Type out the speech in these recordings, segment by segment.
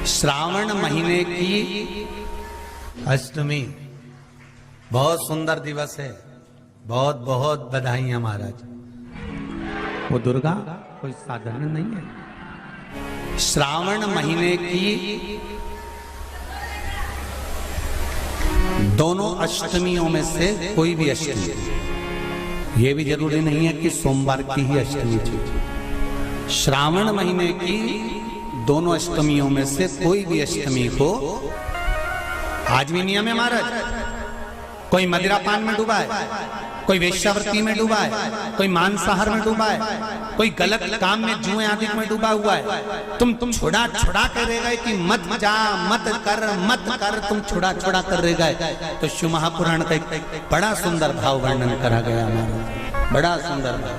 श्रावण महीने की अष्टमी बहुत सुंदर दिवस है। बहुत बहुत बधाइयां महाराज। वो दुर्गा कोई साधारण नहीं है। श्रावण महीने की दोनों अष्टमियों में से कोई भी अष्टमी, ये भी जरूरी नहीं है कि सोमवार की ही अष्टमी थी। श्रावण महीने की दोनों अष्टमियों में से कोई भी अष्टमी को आज भी नियम है महाराज। कोई मदिरा पान में डूबा है, कोई वेश्यावृत्ति में डूबा है, कोई मांसाहार में डूबा है, कोई गलत काम में जुए आदि में डूबा हुआ है। तुम छुड़ा छुड़ा कर रह गए कि मत जा मत कर तुम छुड़ा छुड़ा कर रह गए। तो शिव महापुराण का एक बड़ा सुंदर भाव वर्णन करा गया महाराज, बड़ा सुंदर भाव।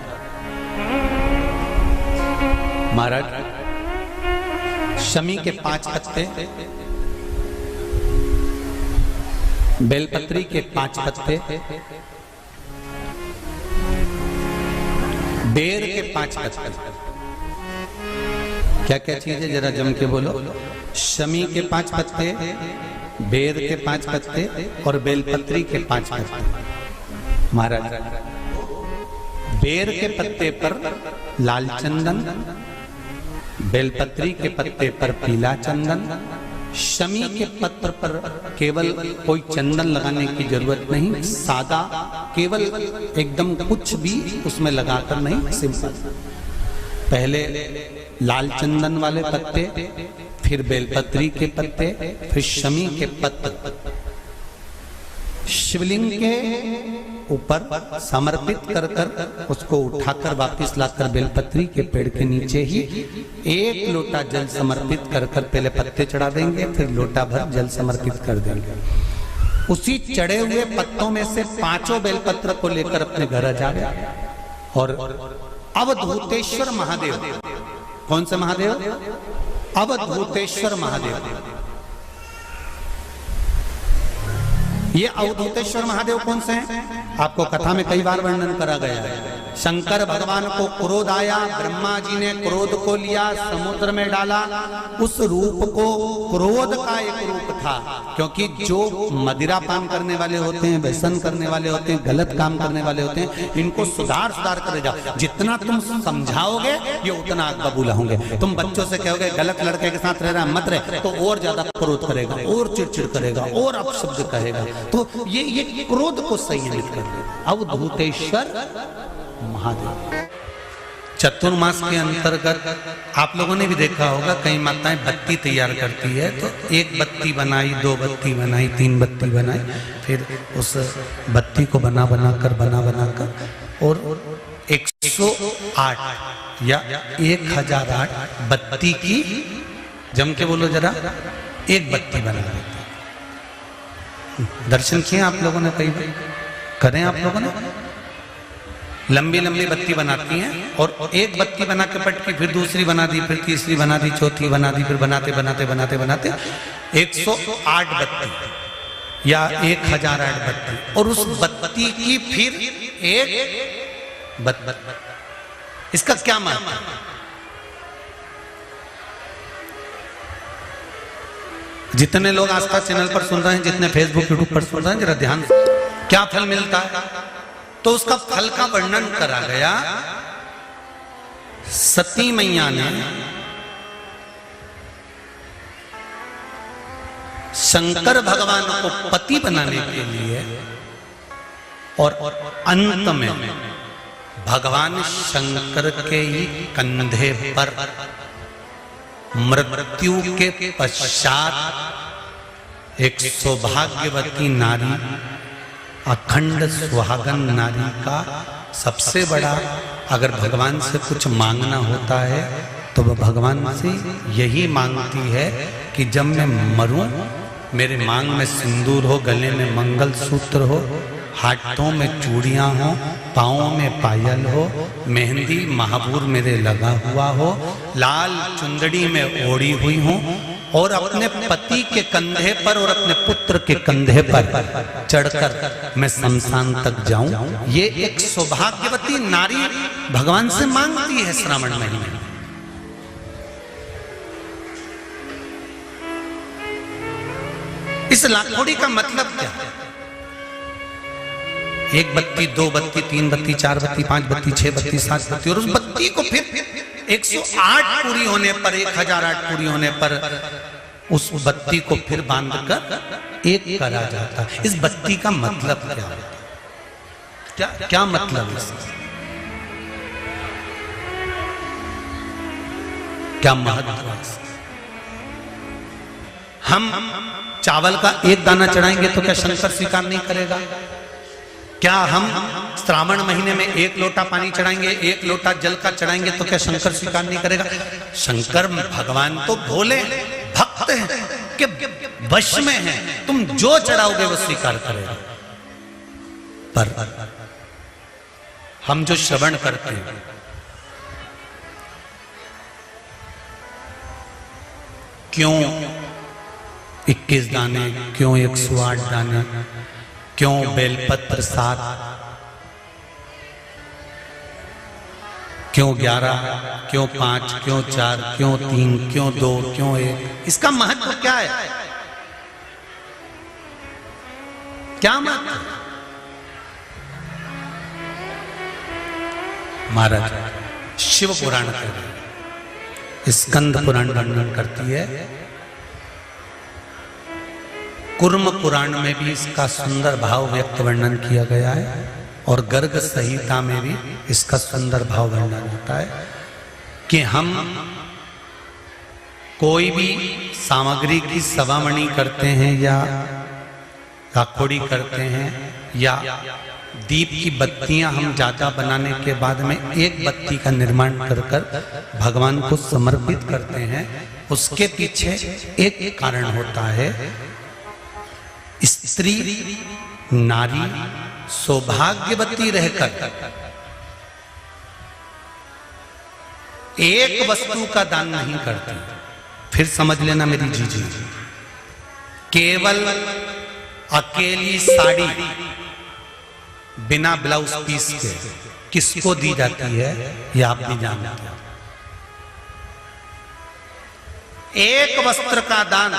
महाराज शमी के 5 पत्ते, बेलपत्री के 5 पत्ते, बेर के 5 पत्ते, क्या क्या चीज है जरा जम के बोलो। शमी के 5 पत्ते, बेर के 5 पत्ते और बेलपत्री के 5 पत्ते। महाराज बेर के पत्ते पर लाल चंदन, बेलपत्री के पत्ते पर पीला चंदन, शमी के पत्र पर केवल कोई चंदन लगाने की जरूरत नहीं, सादा केवल एकदम कुछ भी उसमें लगाकर नहीं, सिंपल। पहले लाल चंदन वाले पत्ते, फिर बेलपत्री के पत्ते, फिर शमी के पत्र शिवलिंग के ऊपर समर्पित कर कर उसको उठाकर वापस लाकर बेलपत्री के पेड़ के नीचे ही 1 लोटा जल समर्पित कर कर पहले पत्ते चढ़ा देंगे, फिर लोटा भर जल समर्पित कर देंगे। उसी चढ़े हुए पत्तों में से 5 बेलपत्र को लेकर अपने घर जा गए और अवधूतेश्वर महादेव, कौन से महादेव? अवधूतेश्वर महादेव। ये अवधूतेश्वर महादेव कौन से हैं? आपको कथा में कई बार वर्णन करा गया है। शंकर भगवान को क्रोध आया, ब्रह्मा जी ने क्रोध को लिया, समुद्र में डाला। उस रूप को क्रोध का एक रूप था, क्योंकि जो मदिरा पान करने वाले होते हैं, व्यसन करने वाले होते हैं, गलत काम करने वाले होते हैं, इनको सुधार करे जाओ। जितना तुम समझाओगे ये उतना आग बबूला होंगे। तुम बच्चों से कहोगे गलत लड़के के साथ रह रहा मत रहे, तो और ज्यादा क्रोध करेगा, और चिड़चिड़ करेगा, और अपशब्द कहेगा। तो ये क्रोध को संयमित कर देगा अवधूतेश्वर महादेव। चतुर्मास के अंतर्गत आप लोगों ने भी देखा होगा, कई माताएं बत्ती तैयार करती है, तो 1 बत्ती बनाई, 2 बत्ती बनाई, 3 बत्ती बनाई, फिर उस बत्ती को बना कर और 108 या 1008 बत्ती की, जम के बोलो जरा, 1 बत्ती बना देती। दर्शन किए आप लोगों ने, कई बार करें आप लोगों ने। लंबी लंबी बत्ती बनाती हैं और 1 बत्ती बना के पट की, फिर दूसरी बना दी, फिर तीसरी बना दी, चौथी बना दी, फिर बनाते 108 बत्ती या 1008 बत्ती, और उस बत्ती की फिर 1 बत्ती। इसका क्या मतलब है? जितने लोग आस्था चैनल पर सुन रहे हैं, जितने फेसबुक यूट्यूब पर सुन रहे हैं, जरा ध्यान से, क्या फल मिलता है? तो उसका फल का वर्णन करा गया। सती मैया ने शंकर भगवान को पति बनाने के लिए और अंत में भगवान शंकर के ही कंधे पर मृत्यु के पश्चात एक सौभाग्यवती नारी, अखंड सुहागन नारी का सबसे बड़ा, अगर भगवान से कुछ मांगना होता है तो वह भगवान से यही मांगती है कि जब मैं मरूं मेरे मांग में सिंदूर हो, गले में मंगलसूत्र हो, हाथों में चूड़ियां हो, पाँवों में पायल हो, मेहंदी महाबूर मेरे लगा हुआ हो, लाल चुंदड़ी में ओढ़ी हुई हो, और अपने पति के कंधे पर और अपने पुत्र के कंधे पर चढ़कर मैं शमशान तक जाऊं। ये एक सौभाग्यवती नारी भगवान से मांगती है श्रावण महीने। इस लाखोड़ी का मतलब क्या है? एक बत्ती, दो बत्ती, तीन बत्ती, चार बत्ती, पांच बत्ती, छह बत्ती, सात बत्ती, और उस बत्ती को फिर 108 पूरी होने पर, 1008 पूरी होने पर उस बत्ती को फिर बांधकर एक करा जाता है। इस बत्ती का मतलब क्या है? क्या मतलब है? क्या महत्व है? हम चावल का एक दाना चढ़ाएंगे तो क्या शंकर स्वीकार नहीं करेगा? क्या हम श्रावण महीने में एक लोटा पानी चढ़ाएंगे, एक लोटा जल का चढ़ाएंगे तो क्या शंकर स्वीकार नहीं करेगा? शंकर भगवान तो भोले भक्त हैं कि वश में हैं, तुम जो चढ़ाओगे वो स्वीकार करेगा। पर हम जो श्रवण करते हैं, क्यों 21 दाने, क्यों 108 दाने, क्यों बेलपत्र 7, क्यों 11, क्यों 5, क्यों 4, क्यों 3, क्यों 2, क्यों 1? इसका महत्व क्या है? क्या महत्व? महाराज शिव पुराण कर रहे हैं, स्कंद पुराण वर्णन करती है, कुर्म पुराण में भी इसका सुंदर भाव व्यक्त वर्णन किया गया है, और गर्ग संहिता में भी इसका सुंदर भाव वर्णन होता है कि हम कोई भी सामग्री की सवामणि करते हैं या लाखोड़ी करते हैं या दीप की बत्तियां हम ज्यादा बनाने के बाद में एक बत्ती का निर्माण कर भगवान को समर्पित करते हैं। उसके पीछे एक कारण होता है, स्त्री नारी सौभाग्यवती रहकर एक वस्तु का दान नहीं करती। फिर समझ लेना मेरी जीजी, केवल अकेली साड़ी बिना ब्लाउज पीस के किसको दी जाती है ये आप भी जानते हैं। एक वस्त्र का दान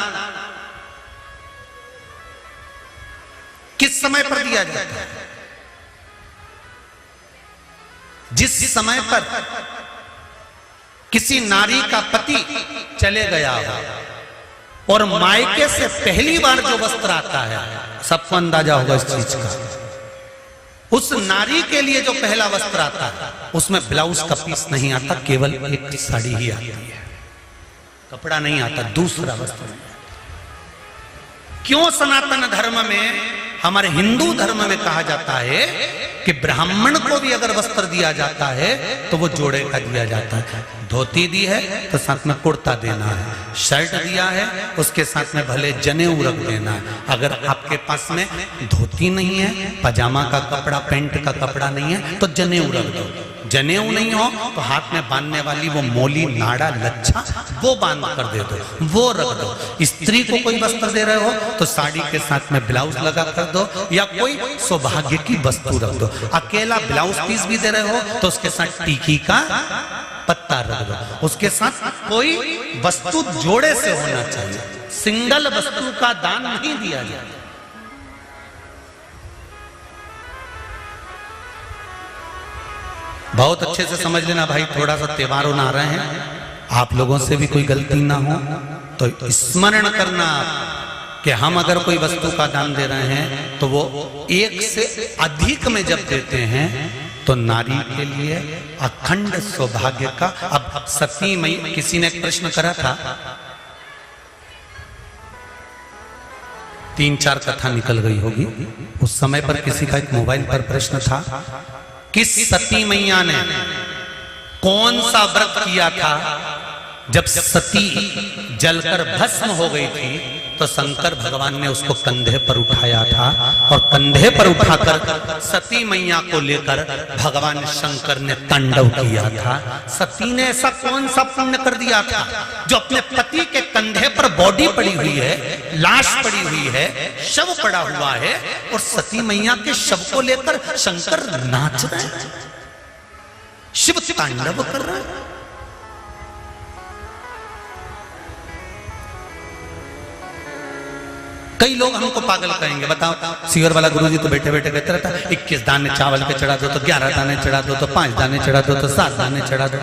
किस समय पर दिया जाता है? जिस समय पर किसी नारी का पति चले गया हो और मायके से पहली बार जो वस्त्र आता है, सबको अंदाजा होगा इस चीज का, उस नारी के लिए जो पहला वस्त्र आता है उसमें ब्लाउज का पीस नहीं आता, केवल एक साड़ी ही आती है, कपड़ा नहीं आता, दूसरा वस्त्र नहीं आता। क्यों सनातन धर्म में, हमारे हिंदू धर्म में कहा जाता है कि ब्राह्मण को भी अगर वस्त्र दिया जाता है तो वो जोड़े का दिया जाता है। धोती दी है तो साथ में कुर्ता देना है, शर्ट दिया है उसके साथ में भले जनेऊ रख देना है। अगर आपके पास में धोती नहीं है, पजामा का कपड़ा, पैंट का कपड़ा नहीं है तो जनेऊ रख दो। जनेऊ नहीं हो तो हाथ में बांधने वाली वो मोली, नाड़ा, लच्छा वो बांध कर दे दो, वो रख दो। स्त्री को कोई वस्त्र दे रहे हो तो साड़ी के साथ में ब्लाउज लगा कर दो या कोई सौभाग्य की वस्तु रख दो। अकेला ब्लाउज पीस भी दे रहे हो तो उसके साथ टीकी का पत्ता रख दो, उसके साथ कोई वस्तु जोड़े से होना चाहिए, सिंगल वस्तु का दान नहीं दिया जाता। बहुत अच्छे से समझ लेना भाई, थोड़ा सा त्योहारों आ रहे हैं, आप लोगों से भी कोई गलती ना हो तो स्मरण करना कि हम अगर कोई वस्तु का दान दे रहे हैं तो वो एक से अधिक में जब देते हैं तो नारी के लिए अखंड सौभाग्य का। अब सती मई, किसी ने एक प्रश्न करा था, 3-4 कथा निकल गई होगी उस समय पर, किसी का एक मोबाइल पर प्रश्न था, किस सती मैया ने कौन सा व्रत किया था जब सती जलकर भस्म हो गई थी तो शंकर भगवान ने उसको कंधे पर उठाया था और कंधे पर उठाकर सती मैया को लेकर भगवान शंकर ने तांडव किया था। सती ने ऐसा कौन सा पुण्य कर दिया था जो अपने पति के कंधे पर बॉडी पड़ी हुई है, लाश पड़ी हुई है, शव पड़ा हुआ है और सती मैया के शव को लेकर शंकर नाच रहे हैं, शिव तांडव कर रहे हैं। कई लोग हमको पागल कहेंगे, बताओ सीवर वाला गुरुजी तो बैठे बैठे कहते रहता है 21 दाने चावल के चढ़ा दो तो 11 दाने चढ़ा दो तो 5 दाने चढ़ा दो तो 7 दाने चढ़ा दो,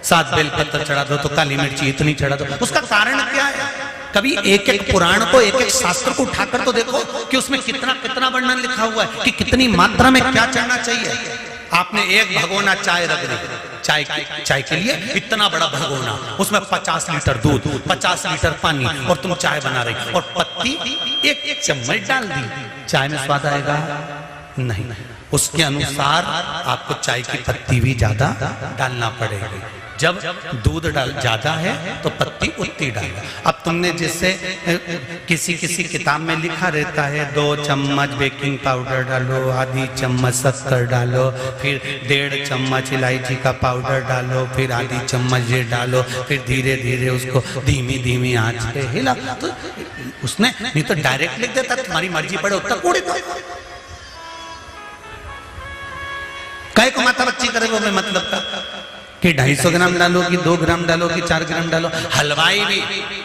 7 बेलपत्र चढ़ा दो तो काली मिर्ची इतनी चढ़ा दो। उसका कारण क्या है? कभी एक एक पुराण को, एक एक शास्त्र को उठाकर तो देखो कि उसमें कितना कितना वर्णन लिखा हुआ है कि कितनी मात्रा में क्या चढ़ना चाहिए। आपने एक भगोना चाय रख दी, चाय के लिए इतना बड़ा भगोना, उसमें 50 लीटर दूध, 50 लीटर पानी, और तुम चाय बना रही, और पत्ती एक चम्मच डाल दी, चाय में स्वाद आएगा? नहीं। उसके अनुसार आपको चाय की पत्ती भी ज्यादा डालना पड़ेगी। जब दूध ज्यादा है तो पत्ती उतनी डालो। अब तुमने जिससे किसी किसी किताब में लिखा रहता है 2 चम्मच बेकिंग पाउडर डालो, आधी चम्मच शक्कर डालो, फिर 1.5 चम्मच इलायची का पाउडर डालो, फिर आधी चम्मच ये डालो, फिर धीरे धीरे उसको धीमी धीमी आंच पे हिला, तो उसने नहीं तो डायरेक्ट लिख देता तुम्हारी मर्जी पड़े उतना कूड़े दो। काय को माता बच्ची करे वो में मतलब का कि 250 ग्राम डालो कि 2 ग्राम डालो कि 4 ग्राम डालो। हलवाई भी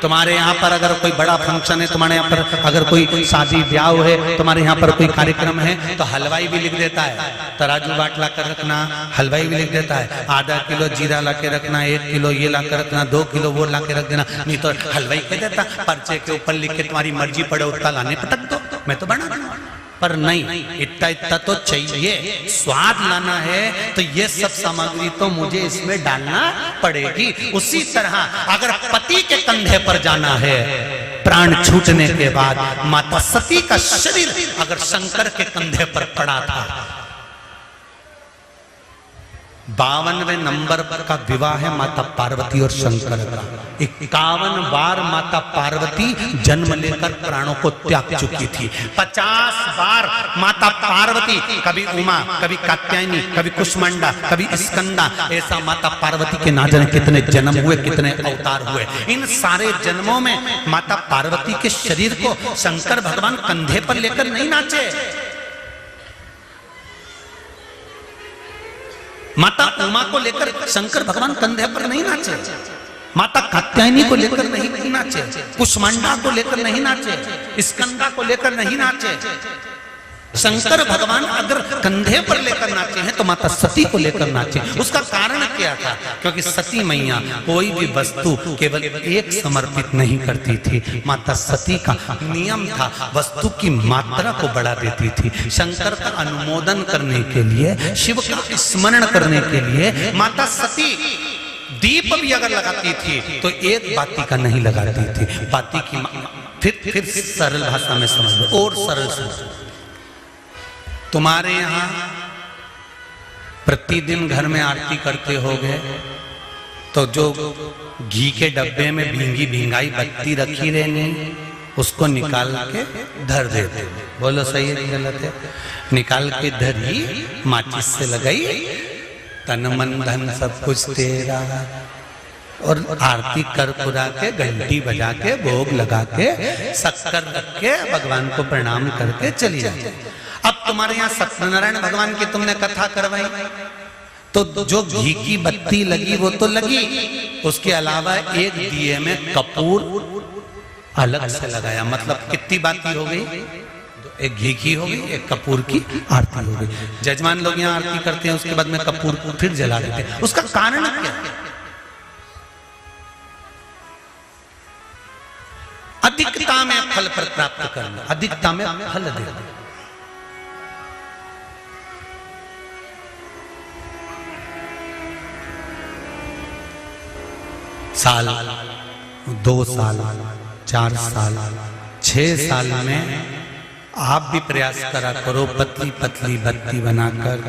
तुम्हारे यहाँ पर अगर कोई बड़ा फंक्शन है, तुम्हारे यहाँ पर अगर कोई शादी ब्याह है, तुम्हारे यहाँ पर कोई कार्यक्रम है, तो हलवाई भी लिख देता है तराजू बाट ला कर रखना, हलवाई भी लिख देता है आधा किलो जीरा ला के रखना, 1 किलो ये ला कर रखना, 2 किलो वो ला के रख देना। नहीं तो हलवाई कह देता पर्चे के ऊपर लिख के तुम्हारी मर्जी पड़े उतना लाने पटक दो, मैं तो बना दूंगा। पर नहीं, इतना इतना तो चाहिए, स्वाद लाना है तो ये सब सामग्री तो मुझे इसमें डालना पड़ेगी। उसी तरह अगर पति के कंधे पर जाना है प्राण छूटने के बाद, माता सती का शरीर अगर शंकर के कंधे पर पड़ा था, 52वें नंबर का विवाह है माता पार्वती और शंकर का। 51 बार माता पार्वती जन्म लेकर प्राणों को त्याग चुकी थी। 50 बार माता पार्वती, कभी उमा, कभी कात्यायनी, कभी कुष्मांडा, कभी स्कंदा, ऐसा माता पार्वती के ना जाने कितने जन्म हुए, कितने अवतार हुए। इन सारे जन्मों में माता पार्वती के शरीर को शंकर भगवान कंधे पर लेकर नहीं नाचे। माता उमा को लेकर शंकर भगवान कंधे पर नहीं नाचे, माता कात्यायनी को लेकर नहीं नाचे, कुष्मांडा को लेकर नहीं नाचे, स्कंदा को लेकर नहीं नाचे। शंकर भगवान अगर कंधे पर लेकर नाचे हैं तो माता सती को लेकर नाचे। उसका कारण क्या था? क्योंकि सती मैया कोई भी वस्तु केवल एक समर्पित नहीं करती थी। माता सती का नियम था वस्तु की मात्रा को बढ़ा देती थी। शंकर का अनुमोदन करने के लिए, शिव का स्मरण करने के लिए माता सती दीप भी अगर लगाती थी तो एक बाती का नहीं लगाती थी। बाती की फिर सरल भाषा में समझ लो, और सरल समझ। तुम्हारे यहाँ प्रतिदिन घर में आरती करते होगे तो जो घी के डब्बे में भींगी भींगाई बत्ती रखी रहने, उसको निकाल के धर देते। बोलो सही है गलत है? निकाल के धरी, माचिस से लगाई, तन मन धन सब कुछ तेरा, और आरती कर पुरा के, घंटी बजा के, भोग लगा के, शक्कर रख के भगवान को प्रणाम करके चली जाती। अब तुम्हारे यहाँ सत्यनारायण भगवान की तुमने कथा करवाई तो जो घी की बत्ती लगी वो तो लगी, उसके अलावा एक दिए में कपूर अलग से लगाया। मतलब कितनी बाती हो गई? एक घी की हो गई, एक कपूर की आरती हो गई। जजमान लोग यहाँ आरती करते हैं, उसके बाद में कपूर को फिर जला देते हैं। उसका कारण क्या है? अधिकता में फल प्राप्त करना, अधिकता में फल देना। साल, 2 साल, 4 साल, 6 साल में आप भी प्रयास करा करो, पतली पतली बत्ती बनाकर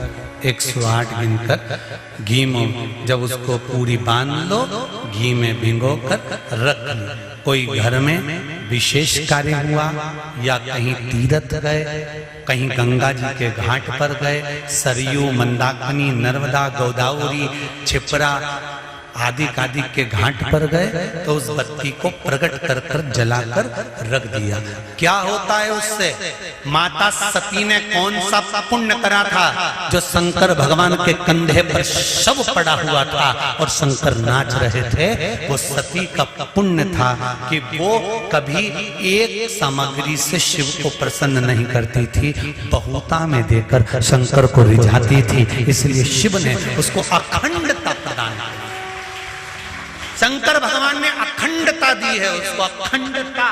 108 गिनकर घी में जब उसको पूरी बांध लो, घी में भिगो कर रख लो। कोई घर में विशेष कार्य हुआ या कहीं तीर्थ गए, कहीं गंगा जी के घाट पर गए, सरयू, मंदाकिनी, नर्मदा, गोदावरी, छिपरा आदि कादि के घाट पर गए तो उस बत्ती को प्रकट कर कर जलाकर रख दिया। क्या होता है उससे? माता सती ने कौन सा पुण्य करा था? जो शंकर भगवान के कंधे पर शव पड़ा हुआ था और शंकर नाच रहे थे, वो सती का पुण्य था कि वो कभी एक सामग्री से शिव को प्रसन्न नहीं करती थी, बहुता में देकर शंकर को रिझाती थी। इसलिए शिव ने उसको अखंडता प्रदान की। शंकर भगवान ने अखंडता दी है उसको, अखंडता।